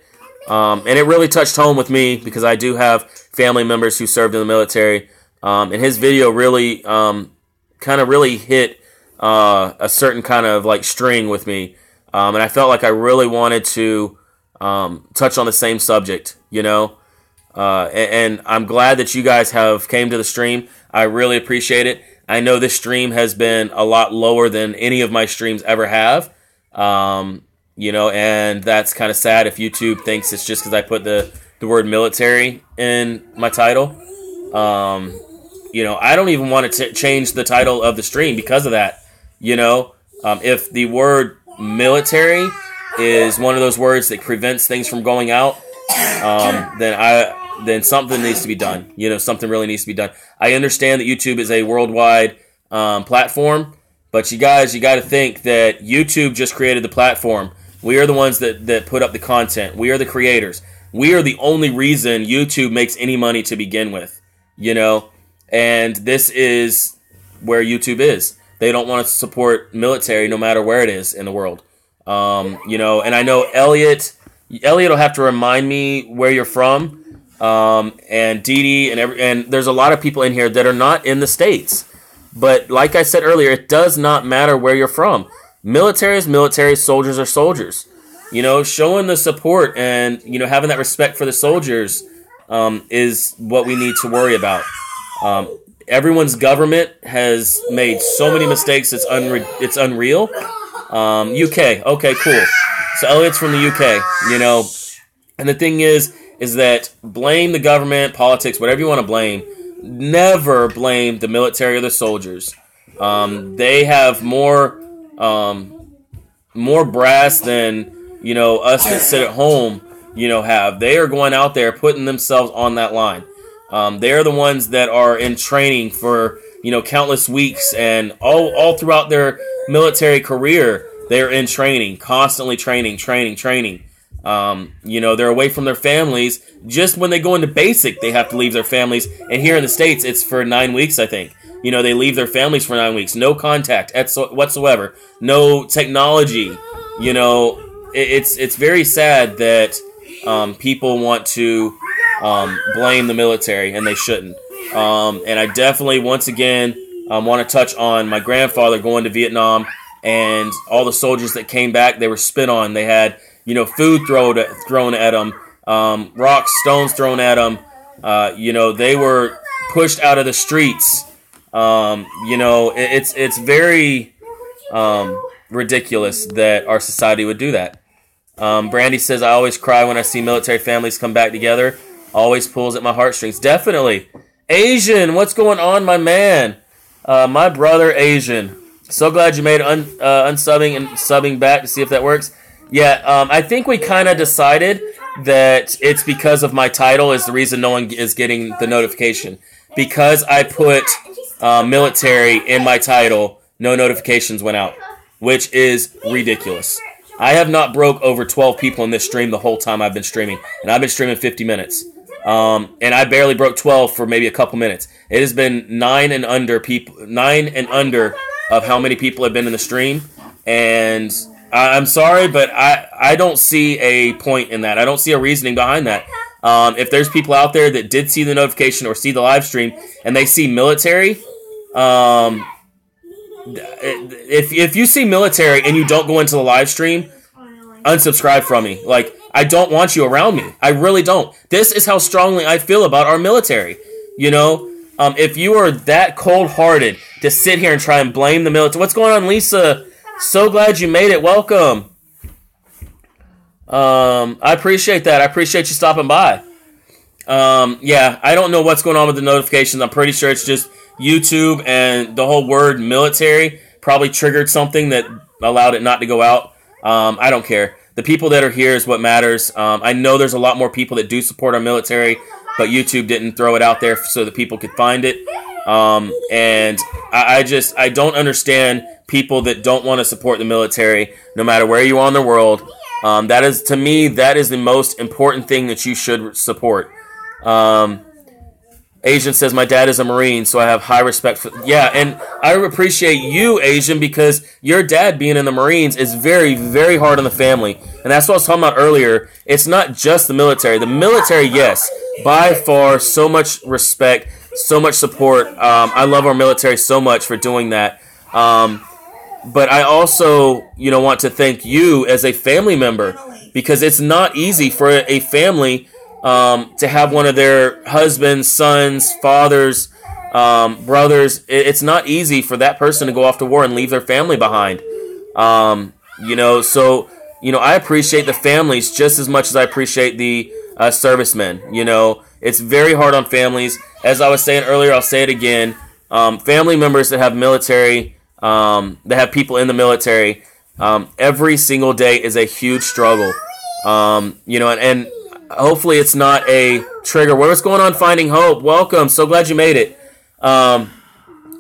and it really touched home with me because I do have family members who served in the military, and his video really really hit a certain kind of like string with me, and I felt like I really wanted to touch on the same subject, and I'm glad that you guys have came to the stream. I really appreciate it. I know this stream has been a lot lower than any of my streams ever have, and that's kind of sad if YouTube thinks it's just because I put the word military in my title. I don't even want to change the title of the stream because of that. If the word military is one of those words that prevents things from going out, then something needs to be done. Something really needs to be done. I understand that YouTube is a worldwide platform, but you got to think that YouTube just created the platform. We are the ones that put up the content. We are the creators. We are the only reason YouTube makes any money to begin with, and this is where YouTube is. They don't want to support military no matter where it is in the world. And I know Elliot will have to remind me where you're from. And Dee Dee and there's a lot of people in here that are not in the States. But like I said earlier, it does not matter where you're from. Military is military, soldiers are soldiers. Showing the support and, having that respect for the soldiers is what we need to worry about. Everyone's government has made so many mistakes, it's unreal. UK, okay, cool. So Elliot's from the UK, and the thing is that blame the government, politics, whatever you want to blame, never blame the military or the soldiers. They have more brass than, us that sit at home, have. They are going out there putting themselves on that line. They are the ones that are in training for, countless weeks, and all throughout their military career, they're in training, constantly training. They're away from their families. Just when they go into basic, they have to leave their families. And here in the States, it's for 9 weeks, I think. They leave their families for 9 weeks. No contact whatsoever. No technology. It's very sad that people want to blame the military, and they shouldn't. And I definitely, once again, want to touch on my grandfather going to Vietnam and all the soldiers that came back. They were spit on. They had food thrown at them, rocks, stones thrown at them. They were pushed out of the streets. It's very ridiculous that our society would do that. Brandy says, I always cry when I see military families come back together. Always pulls at my heartstrings. Definitely. Asian, what's going on, my man? My brother, Asian. So glad you made unsubbing and subbing back to see if that works. Yeah, I think we kind of decided that it's because of my title is the reason no one is getting the notification. Because I put military in my title, no notifications went out, which is ridiculous. I have not broke over 12 people in this stream the whole time I've been streaming, and I've been streaming 50 minutes. And I barely broke 12 for maybe a couple minutes. It has been 9 and under of how many people have been in the stream, and I'm sorry, but I don't see a point in that. I don't see a reasoning behind that. If there's people out there that did see the notification or see the live stream and they see military, if you see military and you don't go into the live stream, unsubscribe from me. Like, I don't want you around me. I really don't. This is how strongly I feel about our military. You know, if you are that cold-hearted to sit here and try and blame the military. What's going on, Lisa? So glad you made it. Welcome. I appreciate that. I appreciate you stopping by. Yeah, I don't know what's going on with the notifications. I'm pretty sure it's just YouTube, and the whole word military probably triggered something that allowed it not to go out. I don't care. The people that are here is what matters. I know there's a lot more people that do support our military, but YouTube didn't throw it out there so that people could find it. And I don't understand people that don't want to support the military, no matter where you are in the world. That is, to me, that is the most important thing that you should support. Asian says, my dad is a Marine, so I have high respect for... Yeah, and I appreciate you, Asian, because your dad being in the Marines is very, very hard on the family. And that's what I was talking about earlier. It's not just the military. The military, yes, by far, so much respect, so much support. I love our military so much for doing that. But I also, want to thank you as a family member, because it's not easy for a family to have one of their husbands, sons, fathers, brothers. It's not easy for that person to go off to war and leave their family behind. So I appreciate the families just as much as I appreciate the servicemen. It's very hard on families. As I was saying earlier, I'll say it again. Family members that have military, that have people in the military, every single day is a huge struggle. And hopefully it's not a trigger. What's going on, Finding Hope? Welcome. So glad you made it.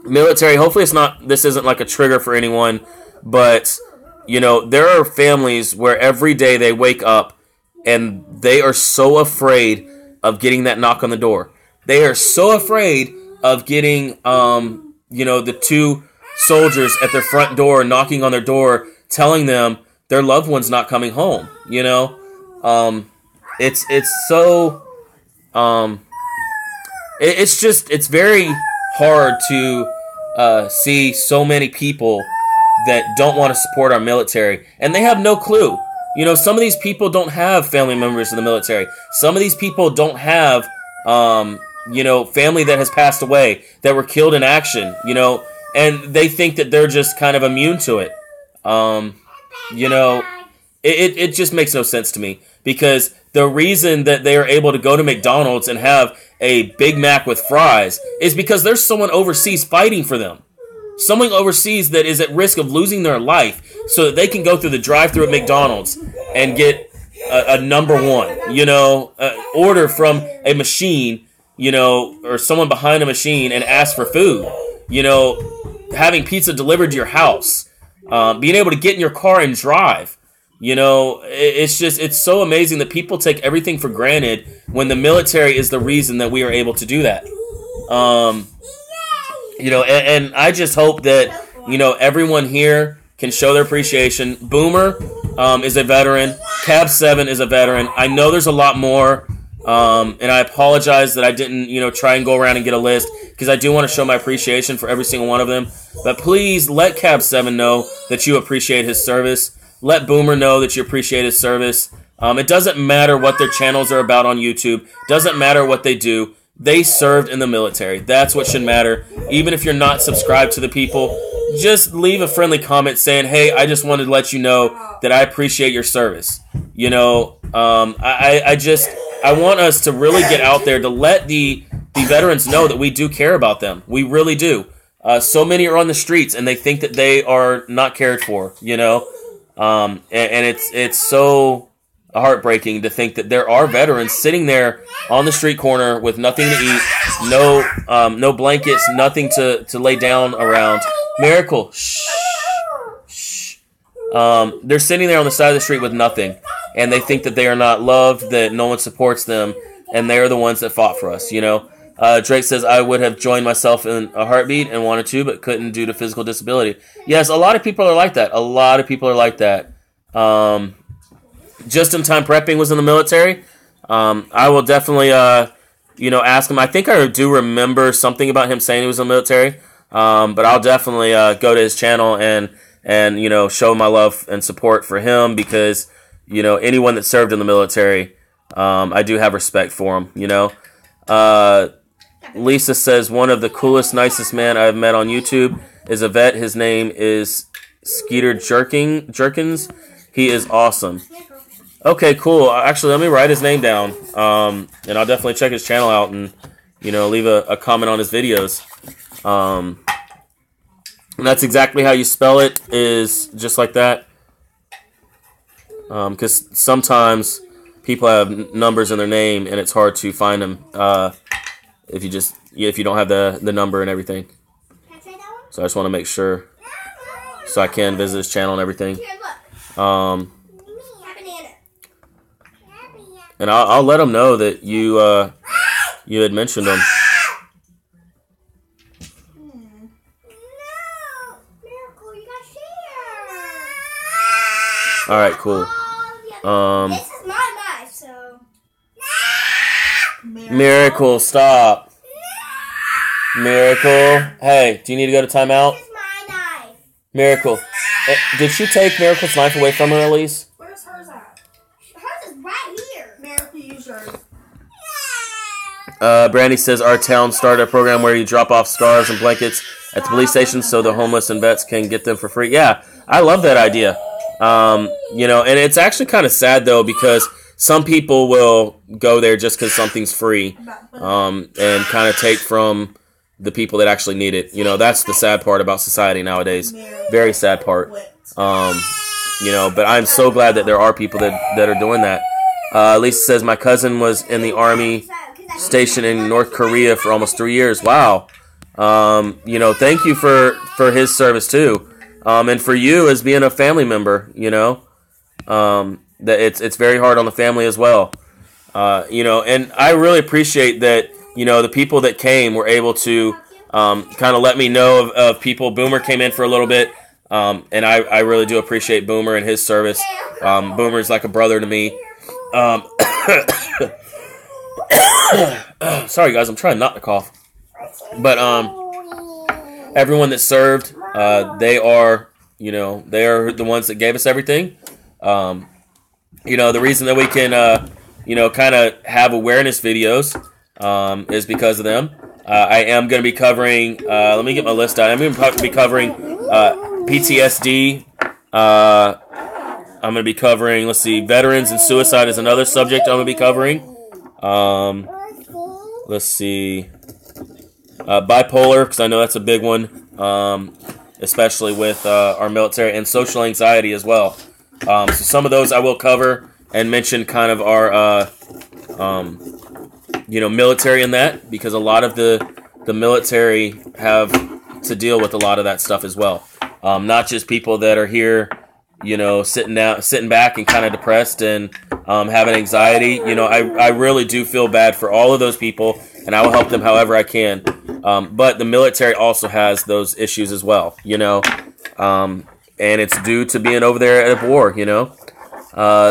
Military, hopefully this isn't like a trigger for anyone, but, there are families where every day they wake up and they are so afraid of getting that knock on the door. They are so afraid of getting, the two soldiers at their front door knocking on their door, telling them their loved one's not coming home, It's very hard to see so many people that don't want to support our military, and they have no clue. Some of these people don't have family members in the military. Some of these people don't have, family that has passed away, that were killed in action, and they think that they're just kind of immune to it. It just makes no sense to me, because the reason that they are able to go to McDonald's and have a Big Mac with fries is because there's someone overseas fighting for them. Someone overseas that is at risk of losing their life so that they can go through the drive-thru at McDonald's and get a number one, order from a machine, or someone behind a machine and ask for food, having pizza delivered to your house, being able to get in your car and drive. It's so amazing that people take everything for granted when the military is the reason that we are able to do that. And I just hope that, everyone here can show their appreciation. Boomer is a veteran. Cab 7 is a veteran. I know there's a lot more, and I apologize that I didn't, try and go around and get a list, because I do want to show my appreciation for every single one of them. But please let Cab 7 know that you appreciate his service. Let Boomer know that you appreciate his service. It doesn't matter what their channels are about on YouTube. Doesn't matter what they do. They served in the military. That's what should matter. Even if you're not subscribed to the people, just leave a friendly comment saying, hey, I just wanted to let you know that I appreciate your service. I want us to really get out there to let the veterans know that we do care about them. We really do. So many are on the streets and they think that they are not cared for, and it's so heartbreaking to think that there are veterans sitting there on the street corner with nothing to eat, no blankets, nothing to lay down around. Miracle, shh. They're sitting there on the side of the street with nothing, and they think that they are not loved, that no one supports them, and they are the ones that fought for us. Drake says, I would have joined myself in a heartbeat and wanted to, but couldn't due to physical disability. Yes, a lot of people are like that. Just-in-time prepping was in the military. I will definitely, ask him. I think I do remember something about him saying he was in the military. But I'll definitely go to his channel and show my love and support for him because anyone that served in the military, I do have respect for him. Lisa says one of the coolest, nicest man I've met on YouTube is a vet. His name is Skeeter Jerkins. He is awesome. Okay, cool. Actually, let me write his name down, and I'll definitely check his channel out and leave a comment on his videos. And that's exactly how you spell it, is just like that. Because sometimes people have numbers in their name and it's hard to find them if you don't have the number and everything. So I just want to make sure so I can visit his channel and everything. And I'll let him know that you had mentioned him. All right, cool. This is my knife, so. Miracle, stop. Miracle, hey, do you need to go to timeout? This is my knife. Miracle, did she take Miracle's knife away from her, Elise? Where's hers at? Hers is right here. Miracle, use yours. Brandy says our town started a program where you drop off scarves and blankets at the police station so the homeless and vets can get them for free. Yeah, I love that idea. And it's actually kind of sad though because some people will go there just because something's free, and kind of take from the people that actually need it. That's the sad part about society nowadays. Very sad part. But I'm so glad that there are people that are doing that. Lisa says my cousin was in the army station in North Korea for almost 3 years. Wow. Thank you for his service too. And for you as being a family member, that it's very hard on the family as well. And I really appreciate that, the people that came were able to kind of let me know of people. Boomer came in for a little bit, and I really do appreciate Boomer and his service. Boomer's like a brother to me. Sorry, guys, I'm trying not to cough. But everyone that served, they are the ones that gave us everything. The reason that we can, kind of have awareness videos is because of them. I am going to be covering, let me get my list out. I'm going to be covering PTSD. I'm going to be covering, veterans and suicide is another subject I'm going to be covering. Let's see. Bipolar, because I know that's a big one, especially with our military, and social anxiety as well. So some of those I will cover and mention kind of our, military in that, because a lot of the military have to deal with a lot of that stuff as well. Not just people that are here, sitting back and kind of depressed and having anxiety. I really do feel bad for all of those people, and I will help them however I can. But the military also has those issues as well, and it's due to being over there at a war,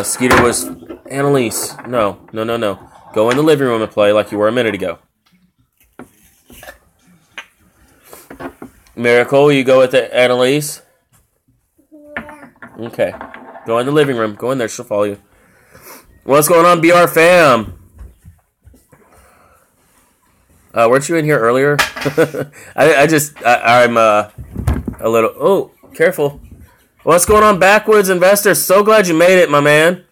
Skeeter was Annalise. No. Go in the living room and play like you were a minute ago. Miracle, you go with Annalise? Okay. Go in the living room. Go in there. She'll follow you. What's going on, BR fam? Weren't you in here earlier? I'm a little... Oh, careful. What's going on, Backwoods Investor? So glad you made it, my man.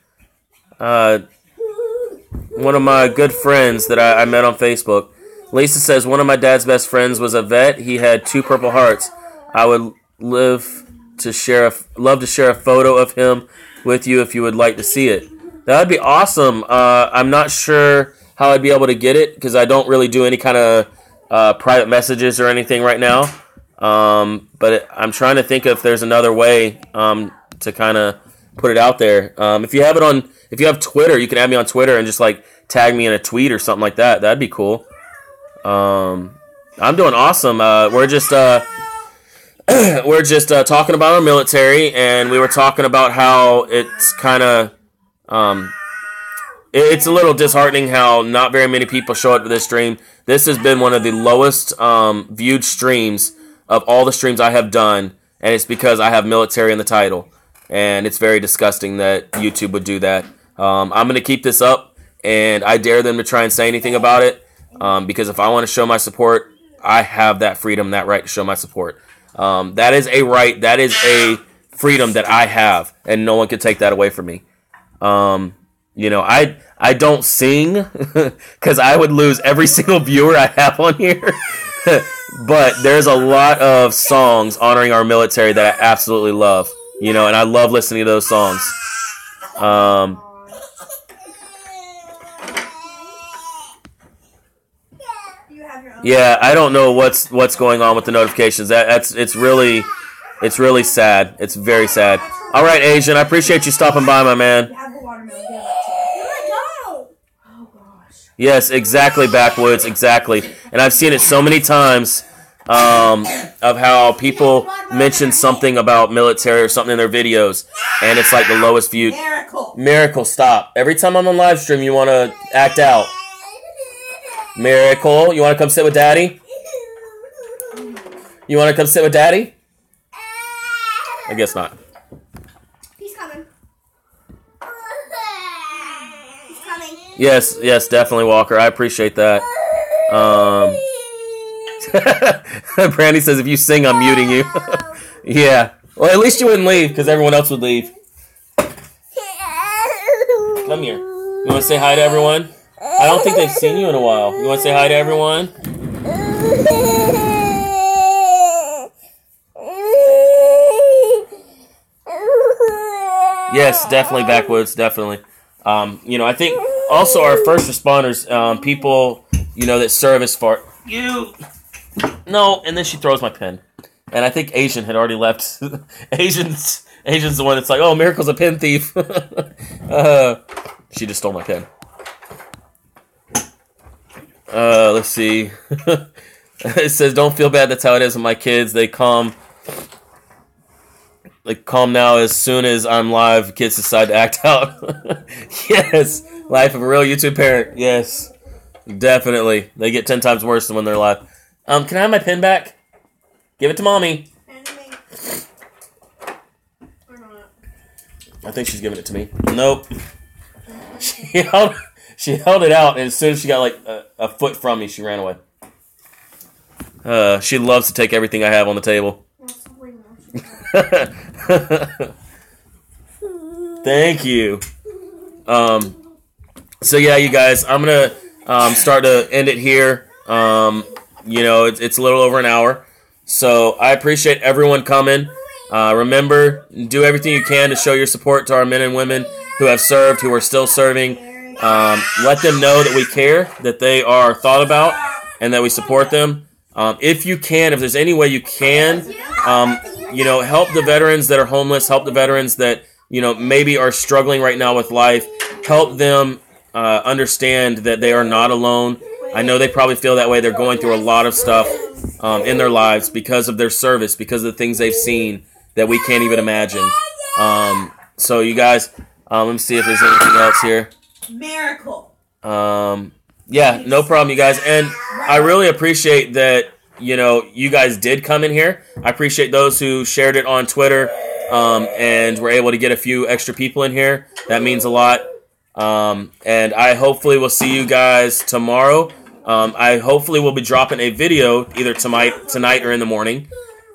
One of my good friends that I met on Facebook. Lisa says, one of my dad's best friends was a vet. He had 2 Purple Hearts. I would love to share a photo of him with you if you would like to see it. That would be awesome. I'm not sure how I'd be able to get it because I don't really do any kind of private messages or anything right now. But I'm trying to think if there's another way to kind of put it out there. If you have Twitter, you can add me on Twitter and just tag me in a tweet or something like that. That'd be cool. I'm doing awesome. We're just talking about our military, and we were talking about how it's kind of it's a little disheartening how not very many people show up to this stream. This has been one of the lowest viewed streams of all the streams I have done, and it's because I have military in the title. And it's very disgusting that YouTube would do that. I'm going to keep this up, and I dare them to try and say anything about it, because if I want to show my support, I have that freedom, that right to show my support. That is a right, that is a freedom that I have, and no one can take that away from me. You know, I don't sing because I would lose every single viewer I have on here. But there's a lot of songs honoring our military that I absolutely love. You know, and I love listening to those songs. Yeah, I don't know what's going on with the notifications. It's really sad. It's very sad. All right, Asian, I appreciate you stopping by, my man. Yes, exactly, Backwoods, exactly. And I've seen it so many times of how people mention something about military or something in their videos, and it's like the lowest viewed. Miracle, stop. Every time I'm on live stream, you want to act out. Miracle, you want to come sit with Daddy? You want to come sit with Daddy? I guess not. He's coming. He's coming. Yes, definitely, Walker. I appreciate that. Brandy says, if you sing, I'm muting you. Yeah. Well, at least you wouldn't leave, because everyone else would leave. Come here. You want to say hi to everyone? I don't think they've seen you in a while. You want to say hi to everyone? Yes, definitely, Backwoods, definitely. You know, I think also our first responders, people, you know, that serve as far... You... No, and then she throws my pen. And I think Asian had already left. Asian's the one that's like, oh, Miracle's a pen thief. She just stole my pen. Let's see. It says, don't feel bad, that's how it is with my kids. They calm now as soon as I'm live. Kids decide to act out. Yes. Life of a real YouTube parent. Yes. Definitely. They get 10 times worse than when they're live. Can I have my pen back? Give it to Mommy. I think she's giving it to me. Nope. She held it out, and as soon as she got like a foot from me, she ran away. She loves to take everything I have on the table. Thank you. So yeah, you guys, I'm gonna start to end it here. You know, it's a little over an hour. So I appreciate everyone coming. Remember, do everything you can to show your support to our men and women who have served, who are still serving. Let them know that we care, that they are thought about, and that we support them. If you can, if there's any way you can, you know, help the veterans that are homeless, help the veterans that, you know, maybe are struggling right now with life. Help them understand that they are not alone. I know they probably feel that way. They're going through a lot of stuff in their lives because of their service, because of the things they've seen that we can't even imagine. So you guys, let me see if there's anything else here. Miracle. Yeah, no problem, you guys. And I really appreciate that, you know, you guys did come in here. I appreciate those who shared it on Twitter and were able to get a few extra people in here. That means a lot. And I hopefully will see you guys tomorrow. I hopefully will be dropping a video either tonight or in the morning.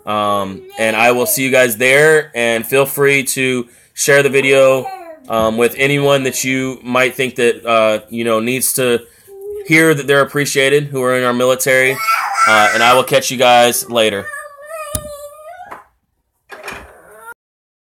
And I will see you guys there. And feel free to share the video with anyone that you might think that you know, needs to hear that they're appreciated, who are in our military. And I will catch you guys later.